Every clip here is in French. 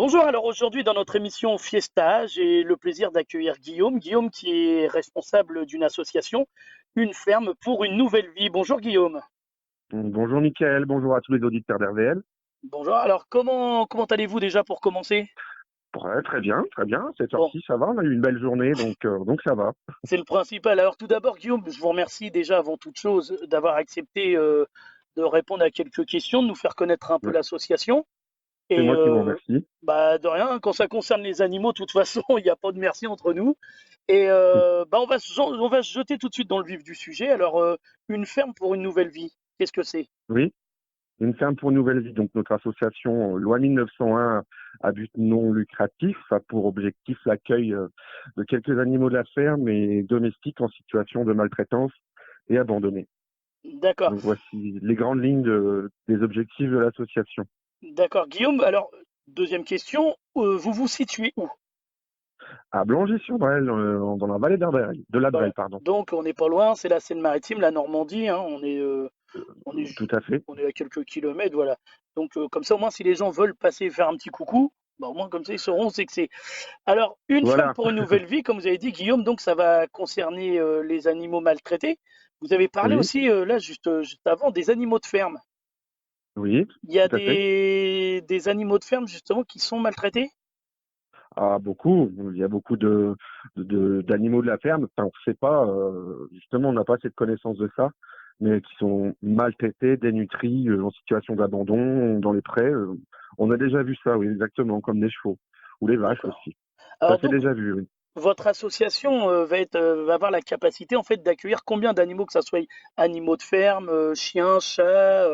Bonjour, alors aujourd'hui dans notre émission Fiesta, j'ai le plaisir d'accueillir Guillaume. Guillaume qui est responsable d'une association, Une ferme pour une nouvelle vie. Bonjour Guillaume. Bonjour Mickaël, bonjour à tous les auditeurs d'RVL. Bonjour, alors comment allez-vous déjà pour commencer? Ouais, très bien, cette Bon, heure-ci, ça va, on a eu une belle journée, donc ça va. c'est le principal. Alors tout d'abord Guillaume, je vous remercie déjà avant toute chose d'avoir accepté de répondre à quelques questions, de nous faire connaître un peu Ouais, l'association. c'est Et moi qui vous remercie. bah de rien, quand ça concerne les animaux, de toute façon, il n'y a pas de merci entre nous. Et bah on va se jeter tout de suite dans le vif du sujet. Alors, une ferme pour une nouvelle vie, qu'est-ce que c'est? Oui, une ferme pour une nouvelle vie, donc notre association Loi 1901 à but non lucratif a pour objectif l'accueil de quelques animaux de la ferme et domestiques en situation de maltraitance et abandonnés. D'accord, Donc voici les grandes lignes des objectifs de l'association. d'accord. Guillaume, alors, deuxième question, vous vous situez où? À Blangy-sur-Brel, dans la vallée de la Voilà. Brel, pardon. Donc, on n'est pas loin, c'est la Seine-Maritime, la Normandie, hein, on est, Tout à fait. on est à quelques kilomètres, voilà. Donc, comme ça, au moins, si les gens veulent passer faire un petit coucou, bah, au moins, comme ça, ils sauront où c'est que c'est. Alors, une ferme Voilà. pour une nouvelle vie, comme vous avez dit, Guillaume, donc ça va concerner les animaux maltraités. Vous avez parlé Oui, aussi, là, juste avant, des animaux de ferme. oui, Il y a tout à fait. des animaux de ferme, justement, qui sont maltraités? Ah, beaucoup. Il y a beaucoup d'animaux de la ferme. Enfin, on ne sait pas, justement, on n'a pas cette connaissance de ça, mais qui sont maltraités, dénutris, en situation d'abandon, dans les prés. On a déjà vu ça, oui, exactement, comme les chevaux. Ou les vaches D'accord. aussi. Ça Alors, s'est donc, déjà vu, oui. votre association va avoir la capacité, en fait, d'accueillir combien d'animaux, que ça soit animaux de ferme, chiens, chats,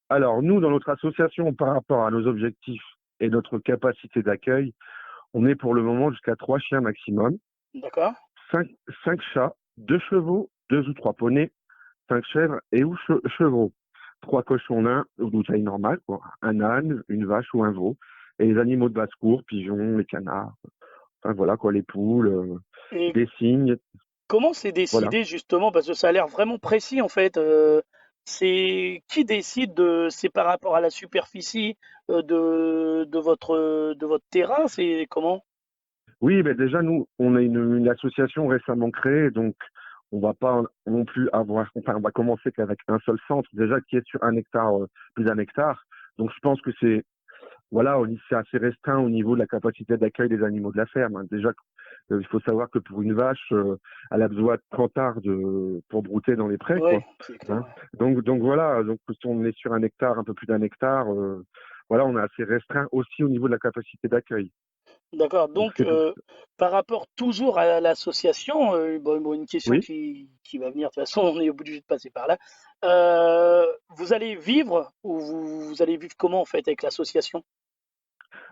Alors, nous, dans notre association, par rapport à nos objectifs et notre capacité d'accueil, on est pour le moment jusqu'à 3 chiens maximum, d'accord? cinq, 5 chats, 2 chevaux, 2 ou 3 poneys, 5 chèvres et ou chevreaux. 3 cochons nains ou de taille normale, quoi. Un âne, une vache ou un veau. Et les animaux de basse-cour, pigeons, les canards, enfin voilà quoi, les poules, Et des cygnes, comment c'est voilà. décidé, justement, parce que ça a l'air vraiment précis, en fait. C'est qui décide c'est par rapport à la superficie de votre terrain, c'est comment? Oui, ben déjà nous, on a une association récemment créée, donc on va pas non plus avoir, enfin on va commencer qu'avec un seul centre déjà qui est sur 1 hectare, plus d'1 hectare. Donc je pense que c'est voilà, c'est assez restreint au niveau de la capacité d'accueil des animaux de la ferme, hein. Déjà, il faut savoir que pour une vache, elle a besoin de 30 arts pour brouter dans les prés, Oui, quoi. c'est clair. Hein. Donc voilà, donc si on est sur 1 hectare, un peu plus d'1 hectare, voilà, on est assez restreint aussi au niveau de la capacité d'accueil. D'accord. Donc Donc, c'est pour par rapport toujours à l'association, bon, une question oui. qui va venir, de toute façon, on est obligé de passer par là. Vous allez vivre ou vous allez vivre comment, en fait, avec l'association?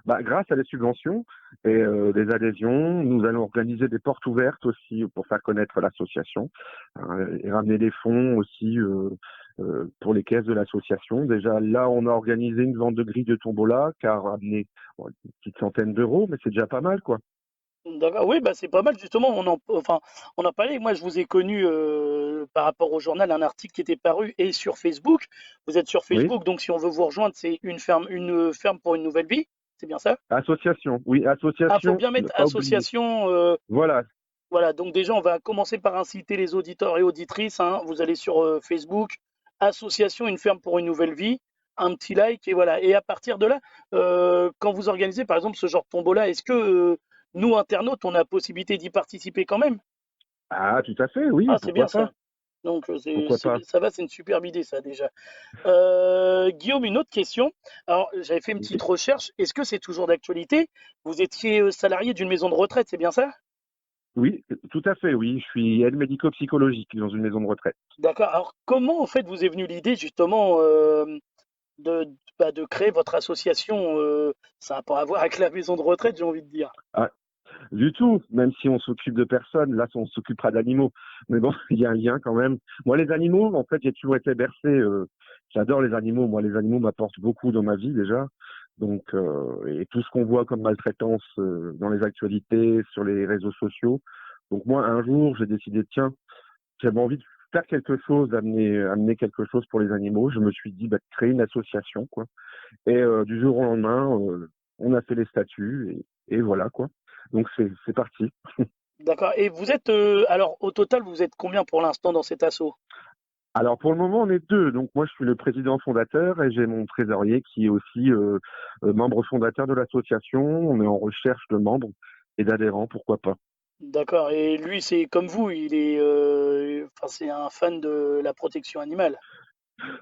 Bah, grâce à des subventions et des adhésions, nous allons organiser des portes ouvertes aussi pour faire connaître l'association, hein, et ramener des fonds aussi pour les caisses de l'association. Déjà là, on a organisé une vente de grilles de tombola qui a ramené bon, une petite centaine d'euros, mais c'est déjà pas mal, quoi. D'accord, oui, bah, c'est pas mal justement, on en parlait. Moi, je vous ai connu par rapport au journal, un article qui était paru et sur Facebook. Vous êtes sur Oui, Facebook, donc si on veut vous rejoindre, c'est une ferme pour une nouvelle vie, c'est bien ça? association, oui, Ah, faut association, bien ne mettre pas oublier. association. Voilà, Voilà, donc déjà, on va commencer par inciter les auditeurs et auditrices, hein. Vous allez sur Facebook, association Une ferme pour une nouvelle vie, un petit like et voilà. Et à partir de là, quand vous organisez par exemple ce genre de tombola, est-ce que nous, internautes, on a possibilité d'y participer quand même? ah, tout à fait, oui, Ah, c'est pourquoi bien ça. pas, Donc, pourquoi pas. ça va, c'est une superbe idée, ça, déjà. Guillaume, une autre question. Alors, j'avais fait une petite Oui. recherche. Est-ce que c'est toujours d'actualité? Vous étiez salarié d'une maison de retraite, c'est bien ça? Oui, tout à fait, oui, je suis aide médico-psychologique dans une maison de retraite. D'accord. Alors, comment, en fait, vous est venue l'idée, justement, de, de créer votre association? Ça n'a pas à voir avec la maison de retraite, j'ai envie de dire. Ah, du tout, même si on s'occupe de personnes, là on s'occupera d'animaux. Mais bon, il y a un lien quand même. Moi les animaux, en fait, j'ai toujours été bercé. J'adore les animaux. Moi les animaux m'apportent beaucoup dans ma vie déjà. Donc et tout ce qu'on voit comme maltraitance dans les actualités, sur les réseaux sociaux. Donc moi un jour j'ai décidé tiens, j'avais envie de faire quelque chose, amener quelque chose pour les animaux. Je me suis dit bah, de créer une association quoi. Et du jour au lendemain, on a fait les statuts et voilà quoi. Donc c'est parti. D'accord. Et vous êtes, alors au total, vous êtes combien pour l'instant dans cet assaut? Alors pour le moment, on est deux. Donc moi, je suis le président fondateur et j'ai mon trésorier qui est aussi membre fondateur de l'association. On est en recherche de membres et d'adhérents, pourquoi pas. D'accord. Et lui, c'est comme vous, il est, enfin, c'est un fan de la protection animale.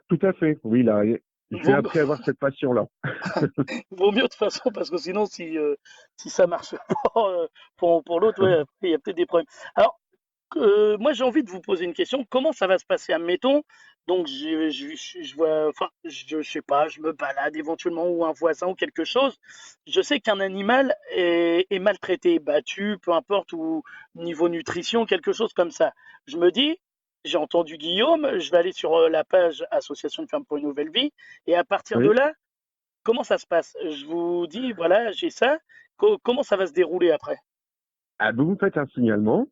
Tout à fait. Oui, là, j'ai Vaut, appris à avoir cette passion-là. vaut mieux de toute façon, parce que sinon, si ça marche pas pour l'autre, ouais, après, il y a peut-être des problèmes. Alors, moi, j'ai envie de vous poser une question. Comment ça va se passer? Admettons, donc je vois, enfin, je sais pas, je me balade éventuellement ou un voisin ou quelque chose. Je sais qu'un animal est maltraité, battu, peu importe, ou niveau nutrition, quelque chose comme ça. Je me dis, j'ai entendu Guillaume, je vais aller sur la page Association de femmes pour une nouvelle vie, et à partir de Oui. là, comment ça se passe? Je vous dis, voilà, j'ai ça. Comment ça va se dérouler après? Ah, vous me faites un signalement.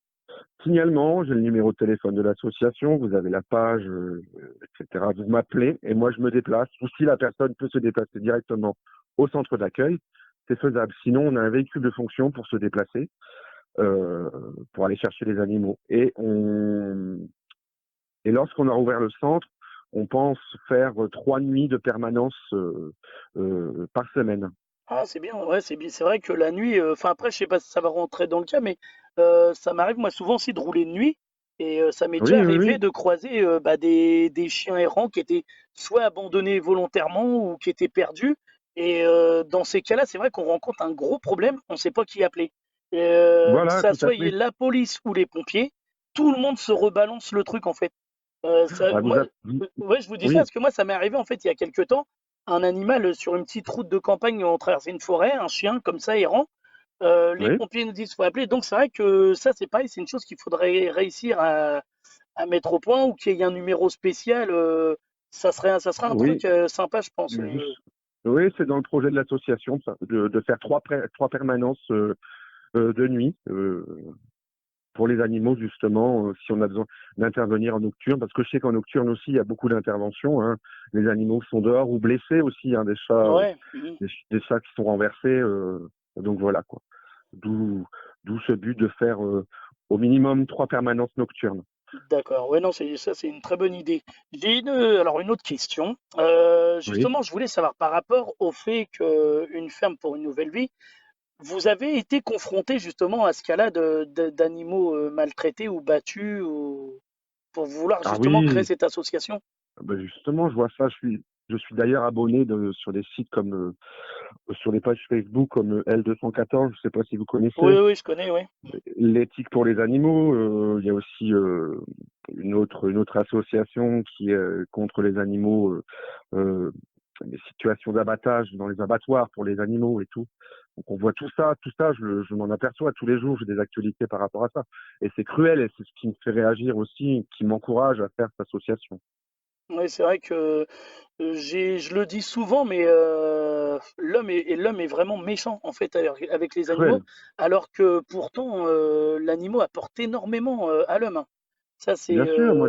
Signalement, j'ai le numéro de téléphone de l'association, vous avez la page, etc. Vous m'appelez et moi je me déplace. Ou si la personne peut se déplacer directement au centre d'accueil, c'est faisable. Sinon, on a un véhicule de fonction pour se déplacer, euh, pour aller chercher les animaux. Et lorsqu'on a rouvert le centre, on pense faire 3 nuits de permanence par semaine. Ah, c'est bien, ouais, c'est bien. C'est vrai que la nuit, enfin après, je sais pas si ça va rentrer dans le cas, mais ça m'arrive moi souvent aussi de rouler de nuit, et ça m'est déjà Oui, oui, arrivé oui. de croiser bah, des chiens errants qui étaient soit abandonnés volontairement ou qui étaient perdus. Et dans ces cas-là, c'est vrai qu'on rencontre un gros problème, on ne sait pas qui appeler. Et, que Voilà, ça tout à soit y ait fait. la police ou les pompiers, tout le monde se rebalance le truc en fait. Bah, Moi, vous- ouais, je vous dis ça oui, parce que moi, ça m'est arrivé en fait il y a quelque temps, un animal sur une petite route de campagne, on traversait une forêt, un chien comme ça errant. Les oui. pompiers nous disent qu'il faut appeler. Donc c'est vrai que ça, c'est pareil, c'est une chose qu'il faudrait réussir à mettre au point ou qu'il y ait un numéro spécial. Ça serait un Oui, truc sympa, je pense. juste. Oui, c'est dans le projet de l'association ça, de faire trois permanences de nuit pour les animaux, justement, si on a besoin d'intervenir en nocturne, parce que je sais qu'en nocturne aussi, il y a beaucoup d'interventions. Hein. Les animaux sont dehors ou blessés aussi, hein, des chats, Ouais, mhm. des chats qui sont renversés. Donc voilà, quoi. D'où, d'où ce but de faire au minimum 3 permanences nocturnes. D'accord. Ouais, non, c'est une très bonne idée. J'ai alors une autre question. Oui. Justement, je voulais savoir par rapport au fait qu'une ferme pour une nouvelle vie, vous avez été confronté justement à ce cas-là d'animaux maltraités ou battus pour vouloir Ah justement créer oui, cette association? ben justement, je vois ça. Je suis d'ailleurs abonné sur des sites comme sur les pages Facebook comme L214. Je sais pas si vous Oui, connaissez. oui, je connais, oui. L'éthique pour les animaux. Il y a aussi une autre association qui est contre les animaux, les situations d'abattage dans les abattoirs pour les animaux et tout. Donc on voit tout ça, je m'en aperçois tous les jours, j'ai des actualités par rapport à ça. Et c'est cruel et c'est ce qui me fait réagir aussi, qui m'encourage à faire cette association. Oui, c'est vrai que je le dis souvent, mais l'homme est vraiment méchant en fait avec les animaux, Cruel, alors que pourtant l'animal apporte énormément à l'homme, hein. Ça, bien sûr, moi,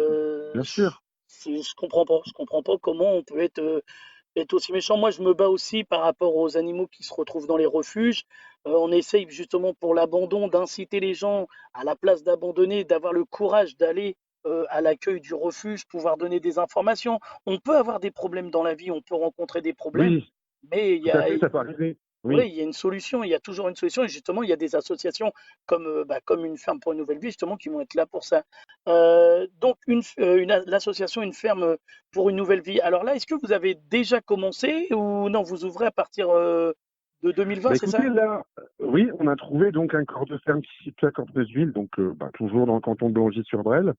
bien sûr. je comprends pas comment on peut être aussi méchant. Moi, je me bats aussi par rapport aux animaux qui se retrouvent dans les refuges. On essaye justement pour l'abandon d'inciter les gens, à la place d'abandonner, d'avoir le courage d'aller à l'accueil du refuge, pouvoir donner des informations. On peut avoir des problèmes dans la vie, on peut rencontrer des problèmes, Oui, mais tout à fait, ça peut arriver. oui, Oui. il y a une solution, il y a toujours une solution. Et justement, il y a des associations comme, bah, comme une ferme pour une nouvelle vie, justement, qui vont être là pour ça. Donc, l'association Une ferme pour une nouvelle vie. Alors là, est-ce que vous avez déjà commencé ou non, vous ouvrez à partir de 2020, Bah c'est ça? écoutez, là, oui, on a trouvé donc un corps de ferme qui se situe à Cortesville, donc toujours dans le canton de Blangy-sur-Brel.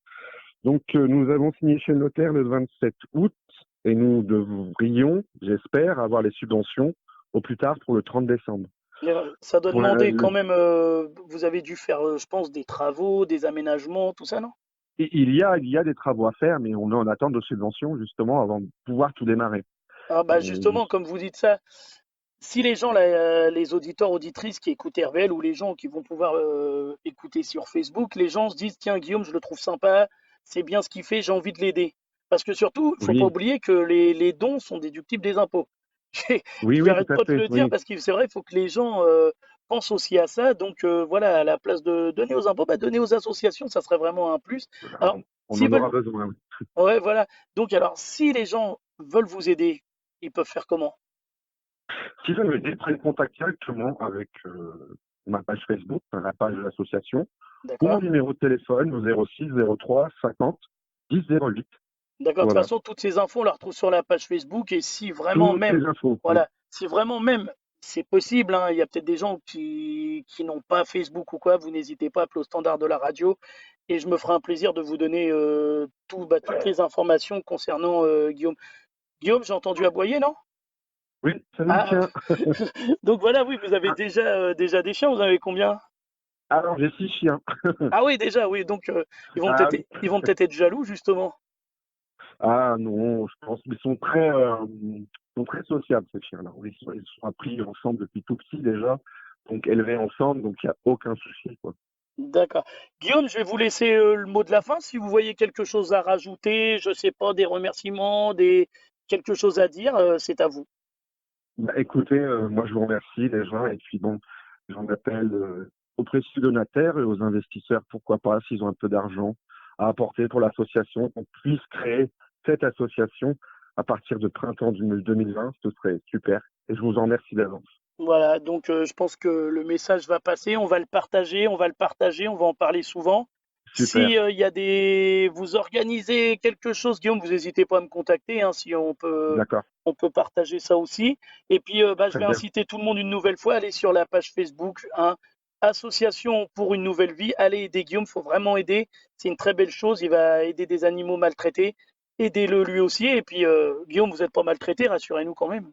Donc nous avons signé chez le notaire le 27 août et nous devrions, j'espère, avoir les subventions au plus tard pour le 30 décembre. Ça doit Pour demander quand même, vous avez dû faire, je pense, des travaux, des aménagements, tout ça, non? il y a des travaux à faire, mais on est en attente de subventions justement avant de pouvoir tout démarrer. Ah bah justement, comme vous dites ça, si les gens, là, les auditeurs, auditrices qui écoutent RVL ou les gens qui vont pouvoir écouter sur Facebook, les gens se disent, tiens, Guillaume, je le trouve sympa, c'est bien ce qu'il fait, j'ai envie de l'aider. Parce que surtout, il faut pas Oui, oublier que les dons sont déductibles des impôts. Oui, oui, tout J'arrête à pas de fait, le dire oui. parce que c'est vrai, il faut que les gens pensent aussi à ça. Donc voilà, à la place de donner aux impôts, bah, donner aux associations, ça serait vraiment un plus. Alors, On s'ils en veulent, aura besoin, oui. ouais, voilà. Donc alors, si les gens veulent vous aider, ils peuvent faire comment? Si vous me prennent contact directement avec ma page Facebook, enfin, la page de l'association, ou mon D'accord? numéro de téléphone au 06 03 50 10 08. D'accord. De toute Voilà. façon, toutes ces infos, on les retrouve sur la page Facebook. Et si vraiment Toutes même, les infos, oui. voilà, si vraiment même, c'est possible, hein, il y a peut-être des gens qui n'ont pas Facebook ou quoi, vous n'hésitez pas à appeler au standard de la radio. Et je me ferai un plaisir de vous donner toutes les informations concernant Guillaume. Guillaume, j'ai entendu aboyer, non? Oui, ça nous Ah, tient. donc voilà, oui, vous avez Ah, déjà des chiens, vous en avez combien? alors, j'ai 6 chiens. Ah oui, déjà, oui, donc Ah oui. ils vont peut-être être jaloux, justement. Ah non, je pense qu'ils sont très sociables, ces chiens-là. Ils sont appris ensemble depuis tout petit déjà, donc élevés ensemble, donc il n'y a aucun souci, quoi. D'accord. Guillaume, je vais vous laisser le mot de la fin. Si vous voyez quelque chose à rajouter, je sais pas, des remerciements, quelque chose à dire, c'est à vous. Bah, écoutez, moi je vous remercie déjà, et puis bon, j'en appelle aux précieux donataires et aux investisseurs, pourquoi pas, s'ils ont un peu d'argent à apporter pour l'association, qu'on puisse créer cette association à partir de printemps 2020, ce serait super, et je vous en remercie d'avance. Voilà, donc je pense que le message va passer, on va le partager, on va le partager, on va en parler souvent. Super, Si il y a vous organisez quelque chose, Guillaume, vous n'hésitez pas à me contacter, hein, si d'accord, on peut partager ça aussi. Et puis, bah, je très vais bien. inciter tout le monde une nouvelle fois à aller sur la page Facebook, hein, Association pour une nouvelle vie. Allez aider Guillaume, faut vraiment aider. C'est une très belle chose. Il va aider des animaux maltraités. Aidez-le lui aussi. Et puis, Guillaume, vous n'êtes pas maltraité, rassurez-nous quand même.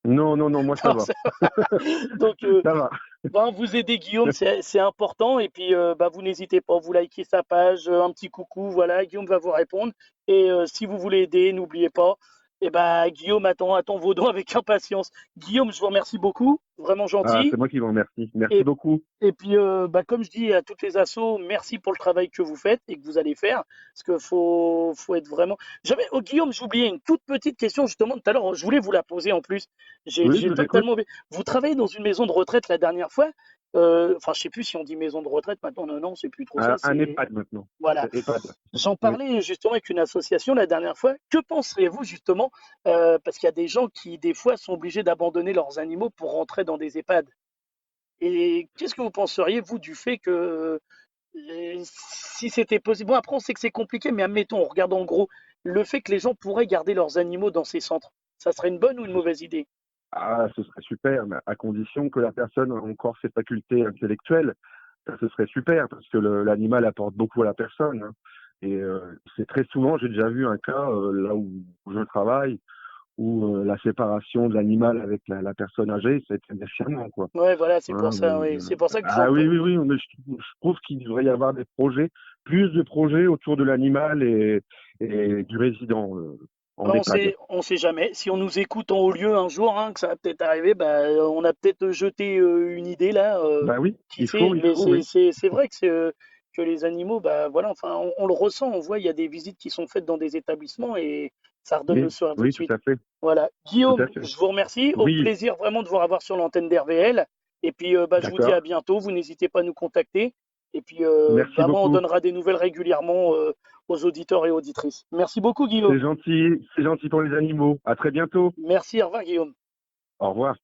Non, non, non, moi ça Non, va, donc, ça va. ben, vous aider Guillaume, c'est important. Et puis, bah, vous n'hésitez pas, vous likez sa page, un petit coucou, voilà, Guillaume va vous répondre. Et si vous voulez aider, n'oubliez pas, et ben, Guillaume attend vos dons avec impatience. Guillaume, je vous remercie beaucoup, vraiment Ah, gentil. c'est moi qui vous remercie. Merci Et, beaucoup. et puis, bah, comme je dis à toutes les assos, merci pour le travail que vous faites et que vous allez faire. Parce qu'il faut être vraiment. Oh, Guillaume, j'ai oublié une toute petite question justement tout à l'heure. Je voulais vous la poser en plus. Oui, je J'ai vous écoute. totalement oublié. Vous travaillez dans une maison de retraite la dernière fois. Enfin, je sais plus si on dit maison de retraite maintenant. Non, non, c'est plus trop ça. Un C'est EHPAD maintenant. voilà. C'est EHPAD. J'en Oui. parlais justement avec une association la dernière fois. Que penseriez-vous justement, parce qu'il y a des gens qui des fois sont obligés d'abandonner leurs animaux pour rentrer dans des EHPAD. Et qu'est-ce que vous penseriez, vous, du fait que si c'était possible, bon après on sait que c'est compliqué, mais admettons, on regarde en gros, le fait que les gens pourraient garder leurs animaux dans ces centres, ça serait une bonne ou une mauvaise idée? Ah, ce serait super, mais à condition que la personne ait encore ses facultés intellectuelles. Ça, ce serait super, parce que l'animal apporte beaucoup à la personne, hein. Et c'est très souvent, j'ai déjà vu un cas là où je travaille, où la séparation de l'animal avec la personne âgée, c'était déchirant, quoi. Ouais, voilà, c'est pour Hein, ça, oui. C'est pour ça que ah oui, oui, oui, mais je trouve qu'il devrait y avoir des projets, plus de projets autour de l'animal et du résident en EHPAD. On sait jamais. Si on nous écoute en haut lieu un jour, hein, que ça va peut-être arriver, bah, on a peut-être jeté une idée là, Bah oui, qui sait. il Mais faut, oui. c'est vrai que les animaux, bah voilà, enfin, on le ressent, on voit, il y a des visites qui sont faites dans des établissements et ça redonne le Oui, sourire tout de oui, tout suite. à fait, Voilà. tout à Guillaume, fait. je vous remercie. Au Oui, plaisir vraiment de vous revoir sur l'antenne d'RVL. Et puis, bah, je vous dis d'accord. à bientôt. Vous n'hésitez pas à nous contacter. Et puis, Merci bah, moi, on beaucoup. donnera des nouvelles régulièrement aux auditeurs et auditrices. Merci beaucoup, Guillaume. C'est gentil pour les animaux. À très bientôt. Merci, au revoir, Guillaume. Au revoir.